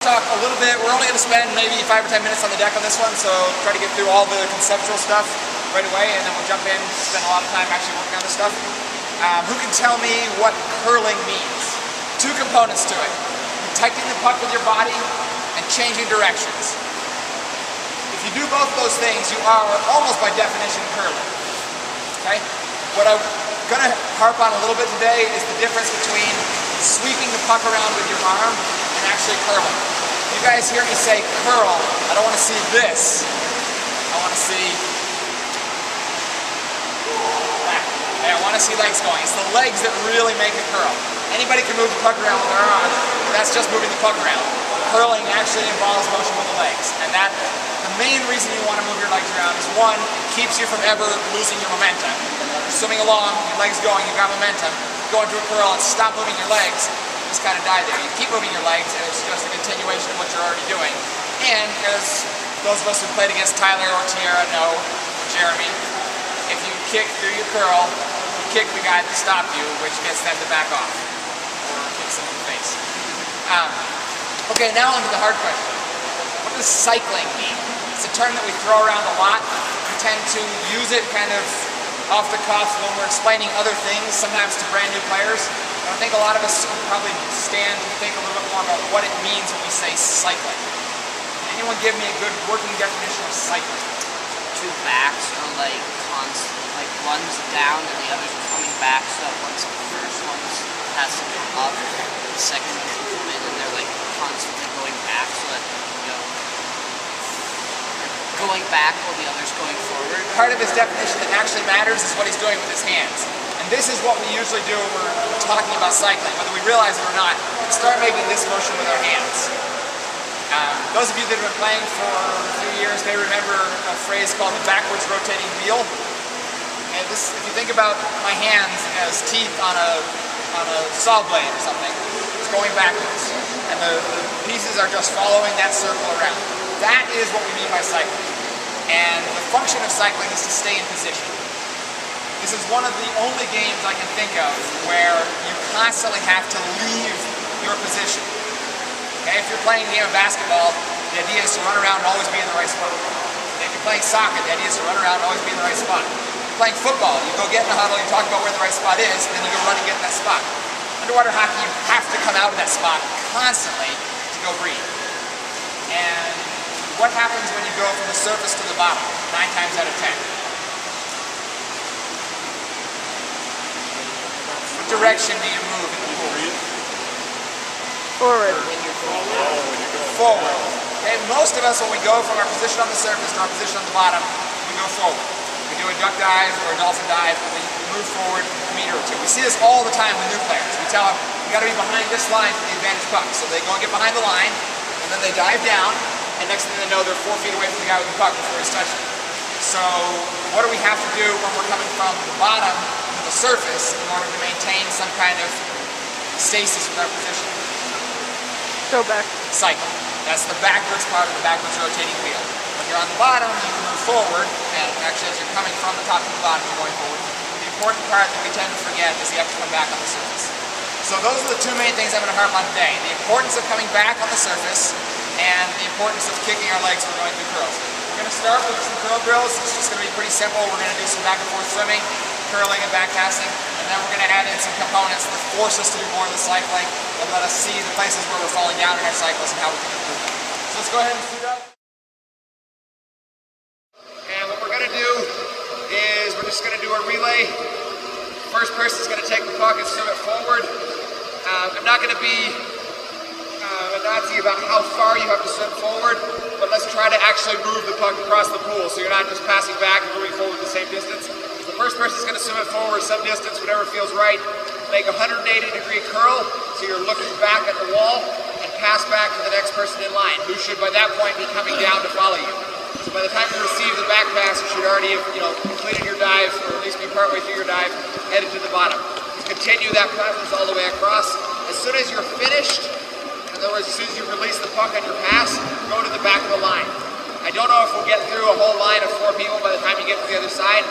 Talk a little bit. We're only going to spend maybe 5 or 10 minutes on the deck on this one, so try to get through all the conceptual stuff right away, and then we'll jump in, spend a lot of time actually working on this stuff. Who can tell me what curling means? Two components to it. Protecting the puck with your body and changing directions. If you do both of those things, you are almost by definition curling. Okay? What I'm going to harp on a little bit today is the difference between sweeping the puck around with your arm and actually curling. You guys hear me say curl, I don't want to see this. I want to see that. I want to see legs going. It's the legs that really make it curl. Anybody can move the puck around with their arm, but that's just moving the puck around. Curling actually involves motion with the legs. And that, the main reason you want to move your legs around is one, it keeps you from ever losing your momentum. You're swimming along, your legs going, you've got momentum. Go into a curl and stop moving your legs. Just kind of die there. You keep moving your legs, and it's just a continuation of what you're already doing. And as those of us who played against Tyler or Tiara know, or Jeremy, if you kick through your curl, you kick the guy that stopped you, which gets them to back off, or kicks them in the face. Okay, now on to the hard question. What does cycling mean? It's a term that we throw around a lot. We tend to use it kind of off the cuff when we're explaining other things, sometimes to brand new players. I think a lot of us will probably stand and think a little bit more about what it means when we say cycling. Can anyone give me a good working definition of cycling? Two backs are like constant, like one's down and the other's coming back, so once the first one has to come up, the second one can come in, and they're like constantly going back so that going back while the other's going forward. Part of his definition that actually matters is what he's doing with his hands. And this is what we usually do when we're talking about cycling, whether we realize it or not. We start making this motion with our hands. Those of you that have been playing for a few years may remember a phrase called the backwards rotating wheel. And this, if you think about my hands as teeth on a saw blade or something, it's going backwards. And the pieces are just following that circle around. That is what we mean by cycling. And the function of cycling is to stay in position. This is one of the only games I can think of where you constantly have to leave your position. Okay, if you're playing the game of basketball, the idea is to run around and always be in the right spot. If you're playing soccer, the idea is to run around and always be in the right spot. If you're playing football, you go get in the huddle, you talk about where the right spot is, and then you go run and get in that spot. Underwater hockey, you have to come out of that spot constantly to go breathe. And what happens when you go from the surface to the bottom, 9 times out of 10? What direction do you move in the pool? Forward. Forward. Okay, most of us, when we go from our position on the surface to our position on the bottom, we go forward. We do a duck dive or a dolphin dive, and we move forward a meter or two. We see this all the time with new players. We tell them, you got to be behind this line for the advantage puck. So they go and get behind the line, and then they dive down, and next thing they know, they're 4 feet away from the guy with the puck before he's touching it. So what do we have to do when we're coming from the bottom to the surface in order to maintain some kind of stasis with our position? Go back. Cycle. That's the backwards part of the backwards rotating wheel. When you're on the bottom, you can move forward, and actually as you're coming from the top to the bottom, you're going forward. The important part that we tend to forget is you have to come back on the surface. So those are the two main things I'm going to harp on today. The importance of coming back on the surface, and the importance of kicking our legs when going through curls. We're going to start with some curl drills. It's just going to be pretty simple. We're going to do some back and forth swimming, curling and back casting, and then we're going to add in some components that force us to do more of the cycling and let us see the places where we're falling down in our cycles and how we can improve them. So let's go ahead and suit up. And what we're going to do is we're just going to do a relay. First person is going to take the puck and swim it forward. I'm not going to be a Nazi about how far you have to swim forward, but let's try to actually move the puck across the pool so you're not just passing back and moving forward the same distance. So the first person is going to swim it forward some distance, whatever feels right. Make a 180-degree curl so you're looking back at the wall and pass back to the next person in line, who should by that point be coming down to follow you. So by the time you receive the back pass, you should already have completed your dive, or at least be partway through your dive, headed to the bottom. Continue that process all the way across. As soon as you're finished, in other words, as soon as you release the puck on your pass, go to the back of the line. I don't know if we'll get through a whole line of 4 people by the time you get to the other side.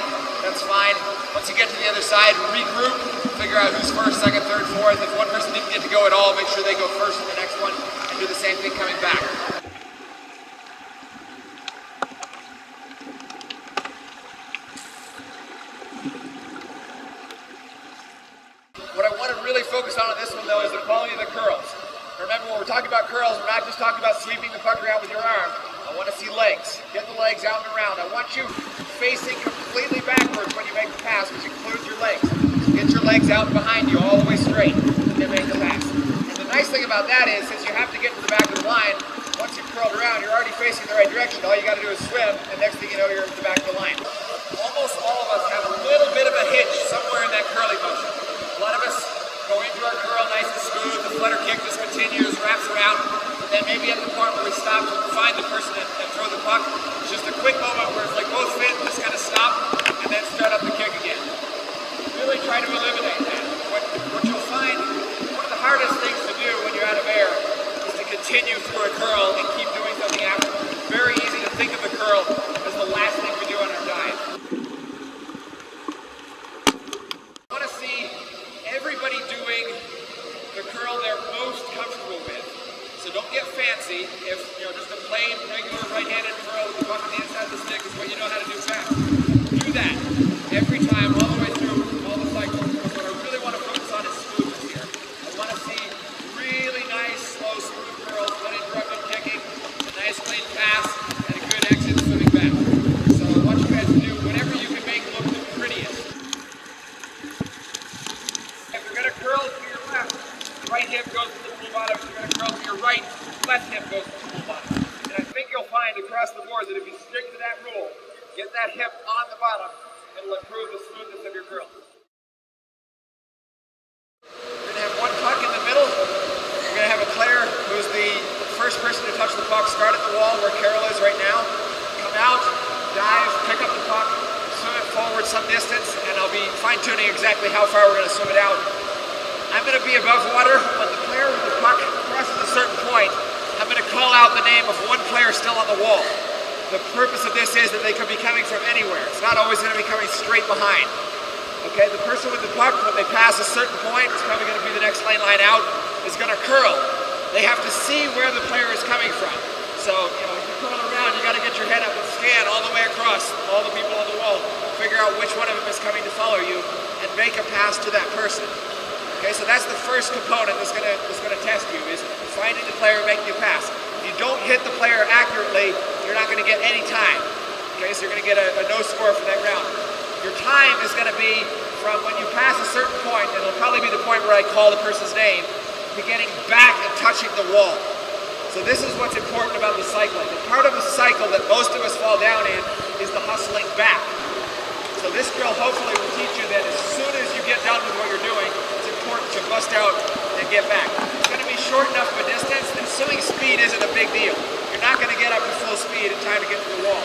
That's fine. Once you get to the other side, regroup, figure out who's first, second, third, fourth. If one person didn't get to go at all, make sure they go first in the next one, and do do the same thing coming back. What I want to really focus on this one though is the quality of the curls. Remember, when we're talking about curls, we're not just talking about sweeping the puck around with your arm. I want to see legs. Get the legs out and around. I want you facing completely backwards when you make the pass, which includes your legs. So get your legs out behind you all the way straight and then make the pass. And the nice thing about that is, since you have to get to the back of the line, once you've curled around, you're already facing the right direction. All you got to do is swim, and next thing you know, you're at the back of the line. Almost all of us have a little bit of a hitch somewhere in that curly motion. A lot of us go into our curl nice and smooth, the flutter kick just continues, wraps around, and then maybe at the point where we stop to find the person and throw the puck, it's just a quick moment where it's like both fit, just kind of stop, and then start up the kick again. Really try to eliminate that. What you'll find, one of the hardest things to do when you're out of air is to continue through a curl and keep doing something after. It's very easy to think of the curl as the last thing we do on our diet. I want to see everybody doing the curl they're most comfortable with. So don't get fancy. If just a plain, regular right-handed curl with the puck on the inside of the stick is what you know how to do best, do that every time, all the way through all the cycles. What I really want to focus on is smoothness here. I want to see really nice, slow, smooth curls, uninterrupted kicking, a nice clean pass, and a good exit swimming back. So I want you guys to do whatever you can make look the prettiest. If you're going to curl to your left, right hip goes to the pool bottom. If you're going to curl to your right, left hip goes to the pool bottom. And I think you'll find across the board that if you stick to that rule, get that hip on the bottom, it'll improve the smoothness of your curl. We're going to have one puck in the middle. We're going to have a player who's the first person to touch the puck, start at the wall where Carol is right now, come out, dive, pick up the puck, swim it forward some distance, and I'll be fine-tuning exactly how far we're going to swim it out. I'm going to be above water. When the player with the puck crosses a certain point, I'm going to call out the name of one player still on the wall. The purpose of this is that they could be coming from anywhere. It's not always going to be coming straight behind. Okay, the person with the puck, when they pass a certain point, it's probably going to be the next lane line out, is going to curl. They have to see where the player is coming from. So, if you curl around, you got to get your head up and scan all the way across, all the people on the wall, figure out which one of them is coming to follow you, and make a pass to that person. Okay, so that's the first component that's going to test you, is finding the player and making a pass. If you don't hit the player accurately, you're not going to get any time. Okay, so you're going to get a no score for that round. Your time is going to be from when you pass a certain point, and it'll probably be the point where I call the person's name, to getting back and touching the wall. So this is what's important about the cycling. The part of the cycle that most of us fall down in is the hustling back. So this drill hopefully will teach you that as soon as you get done with what you're doing, it's important to bust out and get back. It's going to be short enough of a distance that swimming speed isn't a big deal. You're not going to get up to full speed in time to get to the wall.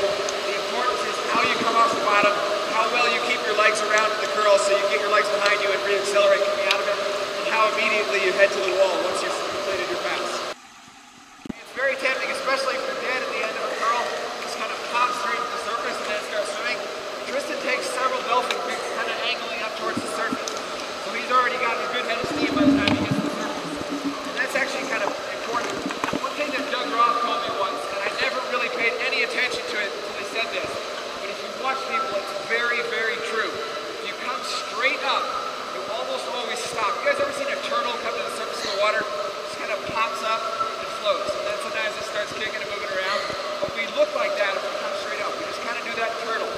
The importance is how you come off the bottom, how well you keep your legs around in the curl so you get your legs behind you and re-accelerate coming out of it, and how immediately you head to the wall once you've completed your pass. It's very tempting, especially if you're dead at the end of a curl, just kind of pop straight to the surface and then start swimming. Tristan takes several dolphin kicks kind of angling up towards the surface. So he's already got a good head of steam by the time he gets to the surface. And that's actually kind of important. One thing that Doug Roth told me once, and I never really paid any attention to it until he said this, but if you watch people, it's very, very true. If you come straight up, you almost always stop. You guys ever seen a turtle come to the surface of the water? It just kind of pops up and floats. And then sometimes it starts kicking and moving around. But we look like that if we come straight up. We just kind of do that turtle.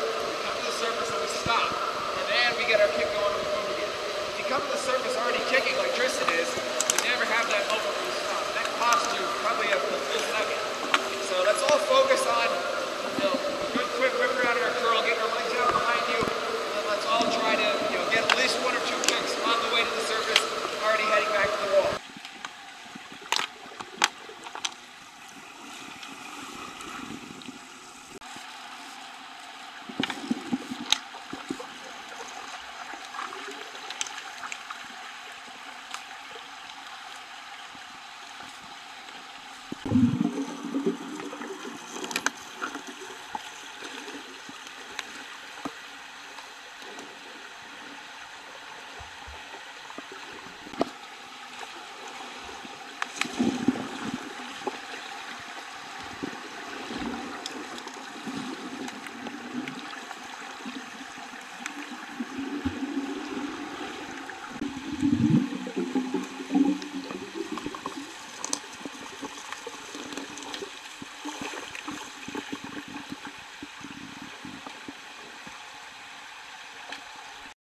Surface and we stop, and then we get our kick going and we move again. If you come to the surface already kicking like Tristan is, you never have that moment where you stop. That costs you probably a full second. So let's all focus on a good quick whip around our curl, get our legs out behind you, and then let's all try to get at least one or two kicks on the way to the surface, already heading back to the wall.